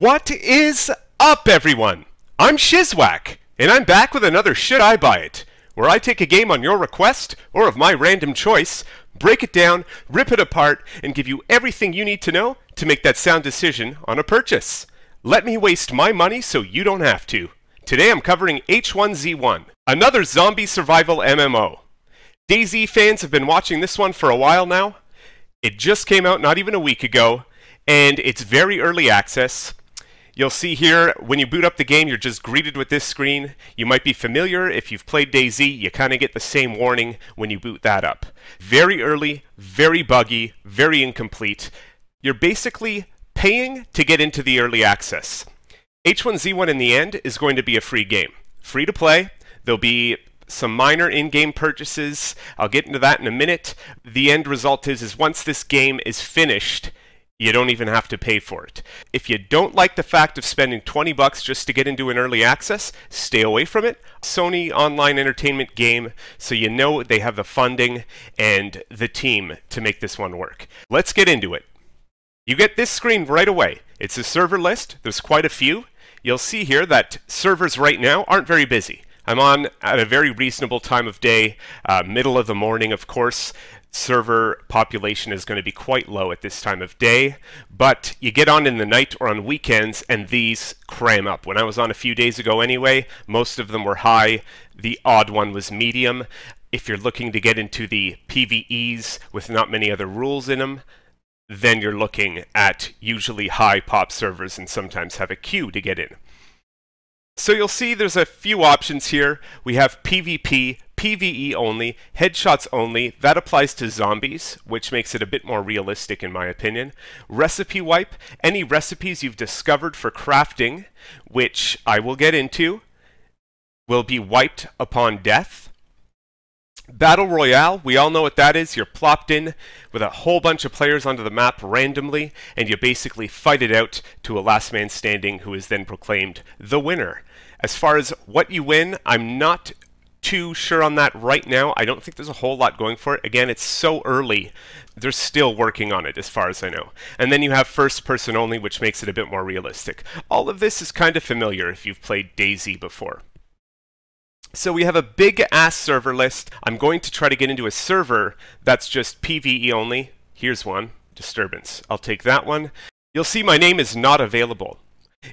What is up, everyone? I'm Shizwack, and I'm back with another Should I Buy It, where I take a game on your request, or of my random choice, break it down, rip it apart, and give you everything you need to know to make that sound decision on a purchase. Let me waste my money so you don't have to. Today I'm covering H1Z1, another zombie survival MMO. DayZ fans have been watching this one for a while now. It just came out not even a week ago, and it's very early access. You'll see here, when you boot up the game, you're just greeted with this screen. You might be familiar. If you've played DayZ, you kind of get the same warning when you boot that up. Very early, very buggy, very incomplete. You're basically paying to get into the early access. H1Z1 in the end is going to be a free game. Free to play. There'll be some minor in-game purchases. I'll get into that in a minute. The end result is once this game is finished, you don't even have to pay for it. If you don't like the fact of spending 20 bucks just to get into an early access, stay away from it. Sony online entertainment game, so you know they have the funding and the team to make this one work. Let's get into it. You get this screen right away. It's a server list. There's quite a few. You'll see here that servers right now aren't very busy. I'm on at a very reasonable time of day, middle of the morning, of course. Server population is going to be quite low at this time of day, but you get on in the night or on weekends and these cram up. When I was on a few days ago anyway, most of them were high. The odd one was medium. If you're looking to get into the PvEs with not many other rules in them, then you're looking at usually high pop servers and sometimes have a queue to get in. So you'll see there's a few options here. We have PvP, PvE only, headshots only. That applies to zombies, which makes it a bit more realistic in my opinion. Recipe wipe, any recipes you've discovered for crafting, which I will get into, will be wiped upon death. Battle Royale, we all know what that is. You're plopped in with a whole bunch of players onto the map randomly, and you basically fight it out to a last man standing who is then proclaimed the winner. As far as what you win, I'm not too sure on that right now. I don't think there's a whole lot going for it. Again, it's so early. They're still working on it as far as I know. And then you have first person only, which makes it a bit more realistic. All of this is kind of familiar if you've played DayZ before. So we have a big ass server list. I'm going to try to get into a server that's just PvE only. Here's one, Disturbance. I'll take that one. You'll see my name is not available.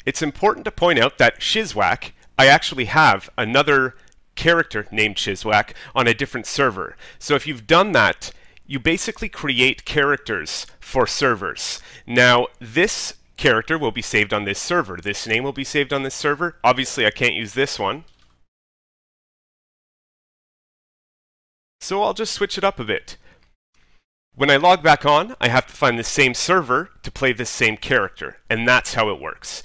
It's important to point out that Shizwack, I actually have another character named Shizwack on a different server. So if you've done that, you basically create characters for servers. Now, this character will be saved on this server. This name will be saved on this server. Obviously, I can't use this one. So I'll just switch it up a bit. When I log back on, I have to find the same server to play this same character, and that's how it works.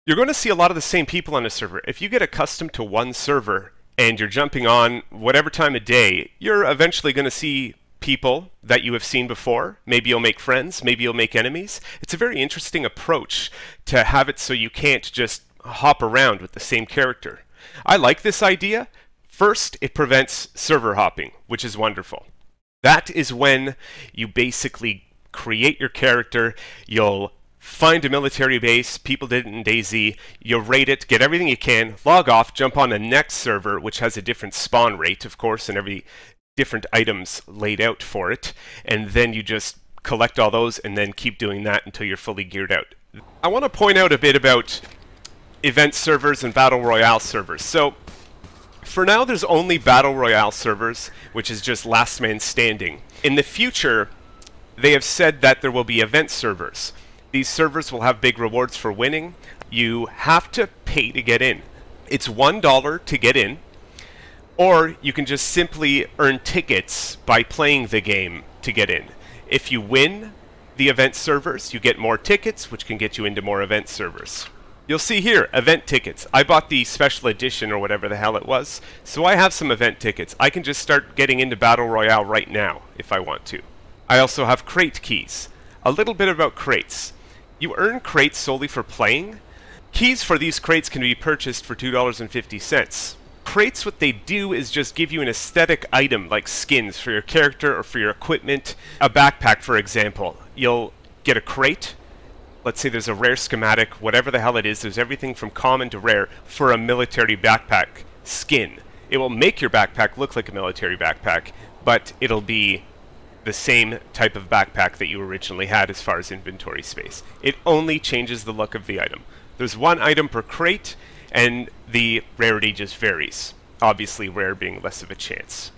You're going to see a lot of the same people on a server. If you get accustomed to one server and you're jumping on whatever time of day, you're eventually going to see people that you have seen before. Maybe you'll make friends, maybe you'll make enemies. It's a very interesting approach to have it so you can't just hop around with the same character. I like this idea. First, it prevents server hopping, which is wonderful. That is when you basically create your character, you'll find a military base, people did it in DayZ, you'll raid it, get everything you can, log off, jump on the next server, which has a different spawn rate, of course, and every different items laid out for it, and then you just collect all those and then keep doing that until you're fully geared out. I want to point out a bit about event servers and Battle Royale servers. So, for now, there's only Battle Royale servers, which is just last man standing. In the future, they have said that there will be event servers. These servers will have big rewards for winning. You have to pay to get in. It's $1 to get in, or you can just simply earn tickets by playing the game to get in. If you win the event servers, you get more tickets, which can get you into more event servers. You'll see here, event tickets. I bought the special edition or whatever the hell it was, so I have some event tickets. I can just start getting into Battle Royale right now if I want to. I also have crate keys. A little bit about crates. You earn crates solely for playing. Keys for these crates can be purchased for $2.50. Crates, what they do is just give you an aesthetic item like skins for your character or for your equipment. A backpack, for example. You'll get a crate, let's say there's a rare schematic, whatever the hell it is, there's everything from common to rare for a military backpack skin. It will make your backpack look like a military backpack, but it'll be the same type of backpack that you originally had as far as inventory space. It only changes the look of the item. There's one item per crate, and the rarity just varies. Obviously, rare being less of a chance.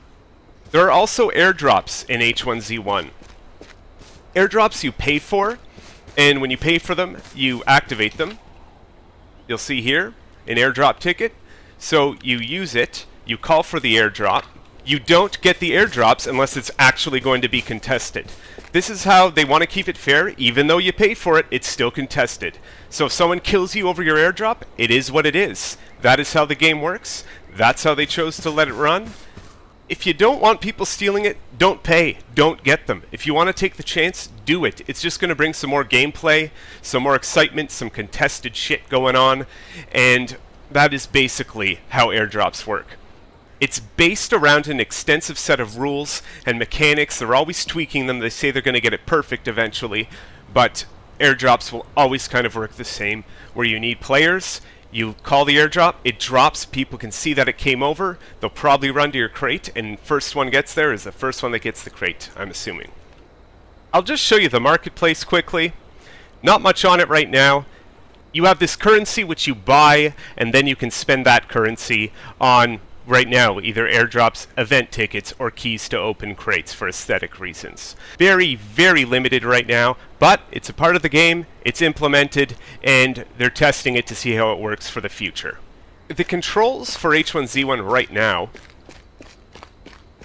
There are also airdrops in H1Z1. Airdrops you pay for, and when you pay for them, you activate them. You'll see here an airdrop ticket. So you use it, you call for the airdrop. You don't get the airdrops unless it's actually going to be contested. This is how they want to keep it fair. Even though you pay for it, it's still contested. So if someone kills you over your airdrop, it is what it is. That is how the game works. That's how they chose to let it run. If you don't want people stealing it, don't pay. Don't get them. If you want to take the chance, do it. It's just going to bring some more gameplay, some more excitement, some contested shit going on. And that is basically how airdrops work. It's based around an extensive set of rules and mechanics. They're always tweaking them. They say they're going to get it perfect eventually, but airdrops will always kind of work the same, where you need players, you call the airdrop, it drops, people can see that it came over, they'll probably run to your crate, and first one gets there is the first one that gets the crate, I'm assuming. I'll just show you the marketplace quickly. Not much on it right now. You have this currency which you buy, and then you can spend that currency on, right now, either airdrops, event tickets, or keys to open crates for aesthetic reasons. Very, very limited right now, but it's a part of the game, it's implemented, and they're testing it to see how it works for the future. The controls for H1Z1 right now,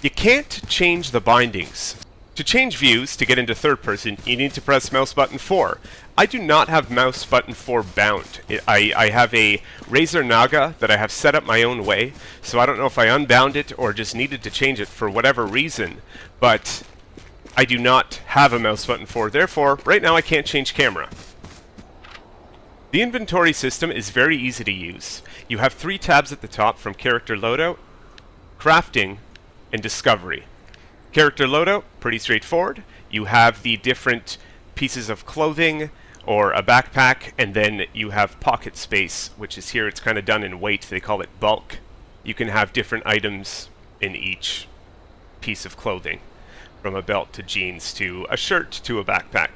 you can't change the bindings. To change views, to get into third person, you need to press mouse button 4. I do not have mouse button 4 bound. I have a Razer Naga that I have set up my own way, so I don't know if I unbound it or just needed to change it for whatever reason, but I do not have a mouse button 4, therefore, right now I can't change camera. The inventory system is very easy to use. You have 3 tabs at the top from character loadout, crafting, and discovery. Character loadout, pretty straightforward. You have the different pieces of clothing or a backpack, and then you have pocket space, which is here. It's kind of done in weight. They call it bulk. You can have different items in each piece of clothing, from a belt to jeans to a shirt to a backpack.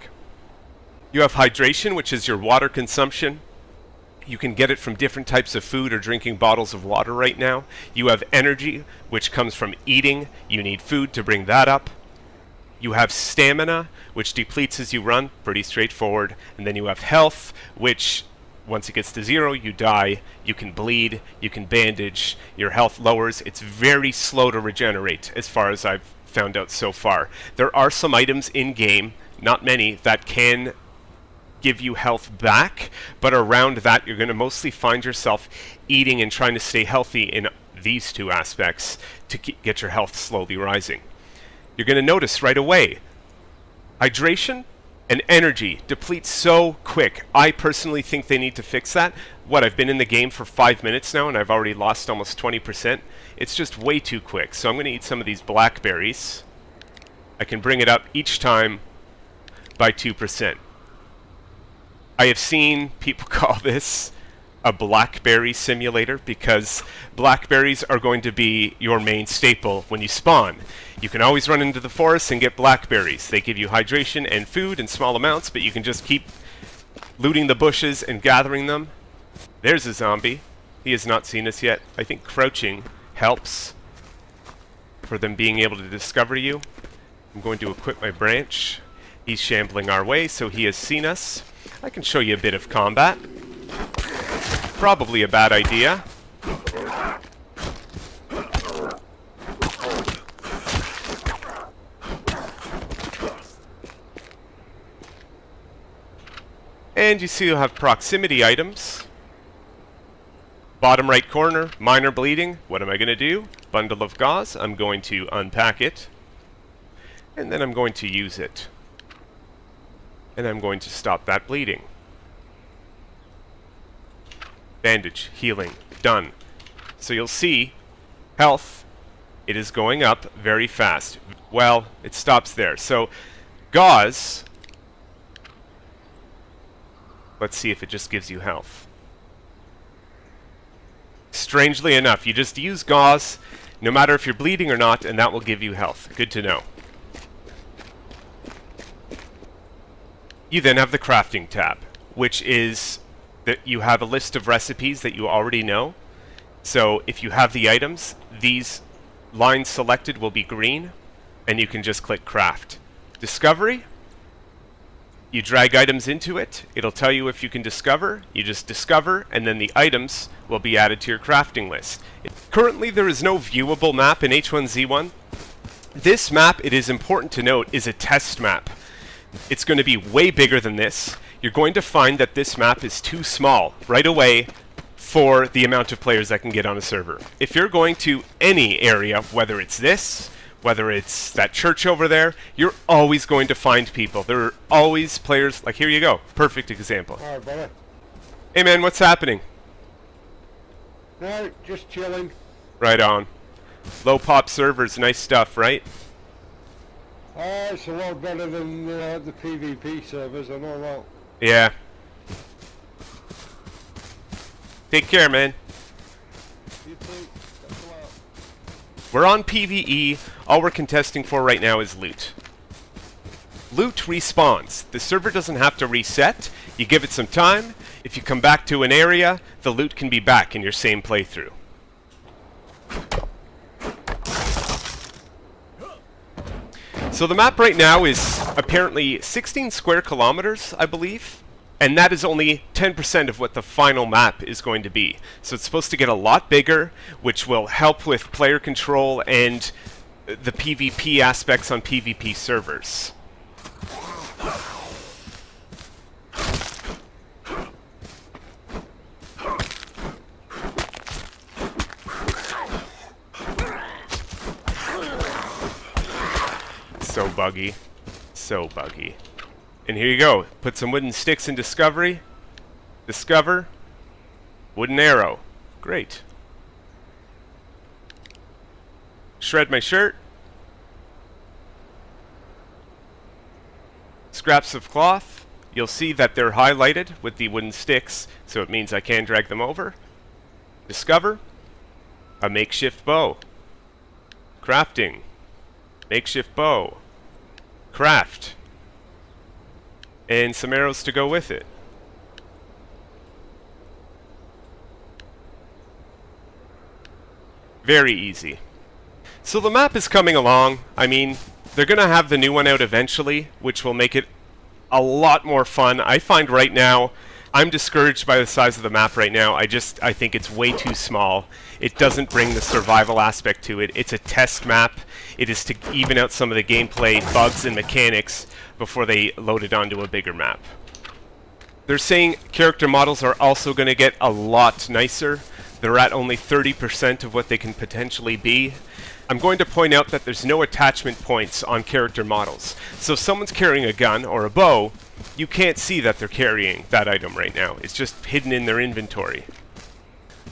You have hydration, which is your water consumption. You can get it from different types of food or drinking bottles of water right now. You have energy, which comes from eating. You need food to bring that up. You have stamina, which depletes as you run, pretty straightforward. And then you have health, which once it gets to 0, you die. You can bleed, you can bandage, your health lowers. It's very slow to regenerate, as far as I've found out so far. There are some items in-game, not many, that can give you health back, but around that you're going to mostly find yourself eating and trying to stay healthy in these 2 aspects to get your health slowly rising. You're going to notice right away, hydration and energy deplete so quick. I personally think they need to fix that. I've been in the game for 5 minutes now and I've already lost almost 20%. It's just way too quick. So I'm going to eat some of these blackberries. I can bring it up each time by 2%. I have seen people call this a blackberry simulator because blackberries are going to be your main staple when you spawn. You can always run into the forest and get blackberries. They give you hydration and food in small amounts, but you can just keep looting the bushes and gathering them. There's a zombie. He has not seen us yet. I think crouching helps for them being able to discover you. I'm going to equip my branch. He's shambling our way, so he has seen us. I can show you a bit of combat. Probably a bad idea. And you see you'll have proximity items. Bottom right corner, minor bleeding. What am I going to do? Bundle of gauze. I'm going to unpack it. And then I'm going to use it. And I'm going to stop that bleeding. Bandage, healing, done. So you'll see, health, it is going up very fast. Well, it stops there. So, gauze Let's see if it just gives you health. Strangely enough, you just use gauze, no matter if you're bleeding or not, and that will give you health. Good to know. You then have the crafting tab, which is that you have a list of recipes that you already know. So if you have the items, these lines selected will be green, and you can just click craft. Discovery. You drag items into it, it'll tell you if you can discover, you just discover, and then the items will be added to your crafting list. Currently there is no viewable map in H1Z1. This map, it is important to note, is a test map. It's going to be way bigger than this. You're going to find that this map is too small right away for the amount of players that can get on a server. If you're going to any area, whether it's this, whether it's that church over there, you're always going to find people. There are always players, like here you go, perfect example. Alright, brother. Hey man, what's happening? No, just chilling. Right on. Low pop servers, nice stuff, right? It's a lot better than the PvP servers, I know that. Yeah. Take care, man. You too. Thanks a lot. We're on PvE. All we're contesting for right now is loot. Loot respawns. The server doesn't have to reset. You give it some time. If you come back to an area, the loot can be back in your same playthrough. So the map right now is apparently 16 square kilometers, I believe. And that is only 10% of what the final map is going to be. So it's supposed to get a lot bigger, which will help with player control and the PvP aspects on PvP servers. So buggy. So buggy. And here you go. Put some wooden sticks in discovery. Discover. Wooden arrow. Great. Shred my shirt. Scraps of cloth. You'll see that they're highlighted with the wooden sticks, so it means I can drag them over. Discover. A makeshift bow. Crafting. Makeshift bow. Craft. And some arrows to go with it. Very easy. So the map is coming along. I mean, they're going to have the new one out eventually, which will make it a lot more fun. I find right now, I'm discouraged by the size of the map right now. I think it's way too small. It doesn't bring the survival aspect to it. It's a test map. It is to even out some of the gameplay bugs and mechanics before they load it onto a bigger map. They're saying character models are also going to get a lot nicer. They're at only 30% of what they can potentially be. I'm going to point out that there's no attachment points on character models. So if someone's carrying a gun or a bow, you can't see that they're carrying that item right now. It's just hidden in their inventory.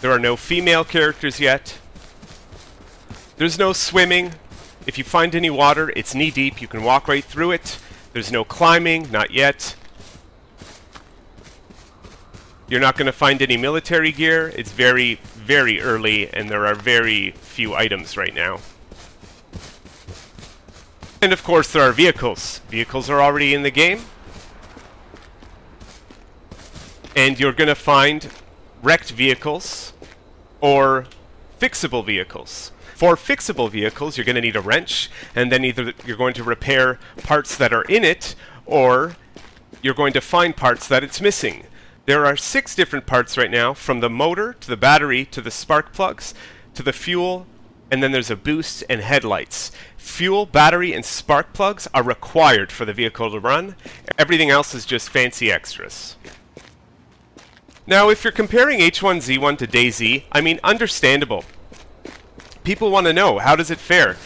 There are no female characters yet. There's no swimming. If you find any water, it's knee deep. You can walk right through it. There's no climbing, not yet. You're not going to find any military gear. It's very, very early, and there are very few items right now. And of course, there are vehicles. Vehicles are already in the game. And you're going to find wrecked vehicles or fixable vehicles. For fixable vehicles, you're going to need a wrench, and then either you're going to repair parts that are in it, or you're going to find parts that it's missing. There are 6 different parts right now, from the motor, to the battery, to the spark plugs, to the fuel, and then there's a boost and headlights. Fuel, battery, and spark plugs are required for the vehicle to run. Everything else is just fancy extras. Now, if you're comparing H1Z1 to DayZ, I mean, understandable. People want to know, how does it fare?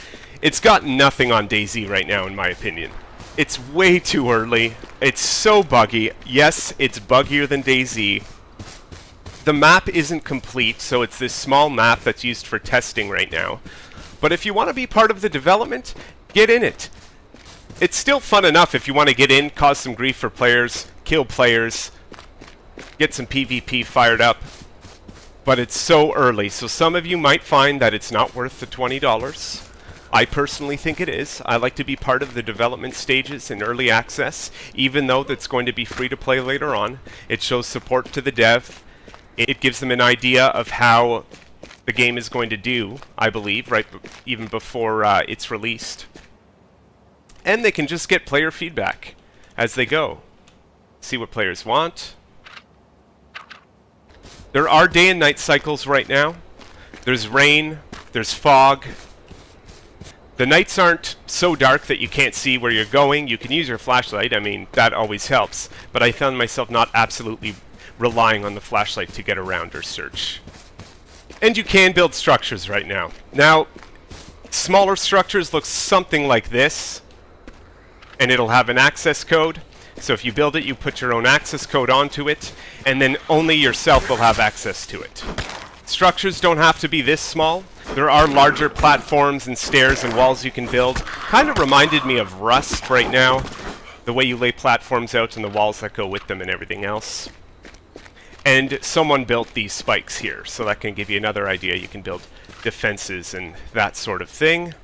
It's got nothing on DayZ right now, in my opinion. It's way too early. It's so buggy. Yes, it's buggier than DayZ. The map isn't complete, so it's this small map that's used for testing right now. But if you want to be part of the development, get in it. It's still fun enough if you want to get in, cause some grief for players, kill players. get some PvP fired up. But it's so early, so some of you might find that it's not worth the $20. I personally think it is. I like to be part of the development stages in early access, even though that's going to be free to play later on. It shows support to the dev. It gives them an idea of how the game is going to do, I believe, right even before it's released. And they can just get player feedback as they go. See what players want. There are day and night cycles right now. There's rain, there's fog. The nights aren't so dark that you can't see where you're going. You can use your flashlight, I mean, that always helps. But I found myself not absolutely relying on the flashlight to get around or search. And you can build structures right now. Now, smaller structures look something like this. And it'll have an access code. So if you build it, you put your own access code onto it, and then only yourself will have access to it. Structures don't have to be this small. There are larger platforms and stairs and walls you can build. Kind of reminded me of Rust right now, the way you lay platforms out and the walls that go with them and everything else. And someone built these spikes here, so that can give you another idea. You can build defenses and that sort of thing.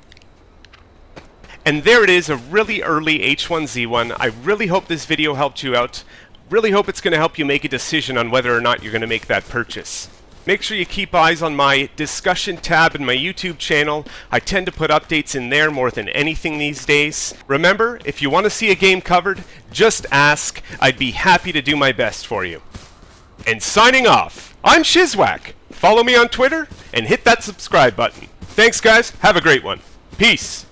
And there it is, a really early H1Z1. I really hope this video helped you out. Really hope it's going to help you make a decision on whether or not you're going to make that purchase. Make sure you keep eyes on my discussion tab in my YouTube channel. I tend to put updates in there more than anything these days. Remember, if you want to see a game covered, just ask. I'd be happy to do my best for you. And signing off, I'm Shizwack. Follow me on Twitter and hit that subscribe button. Thanks guys, have a great one. Peace.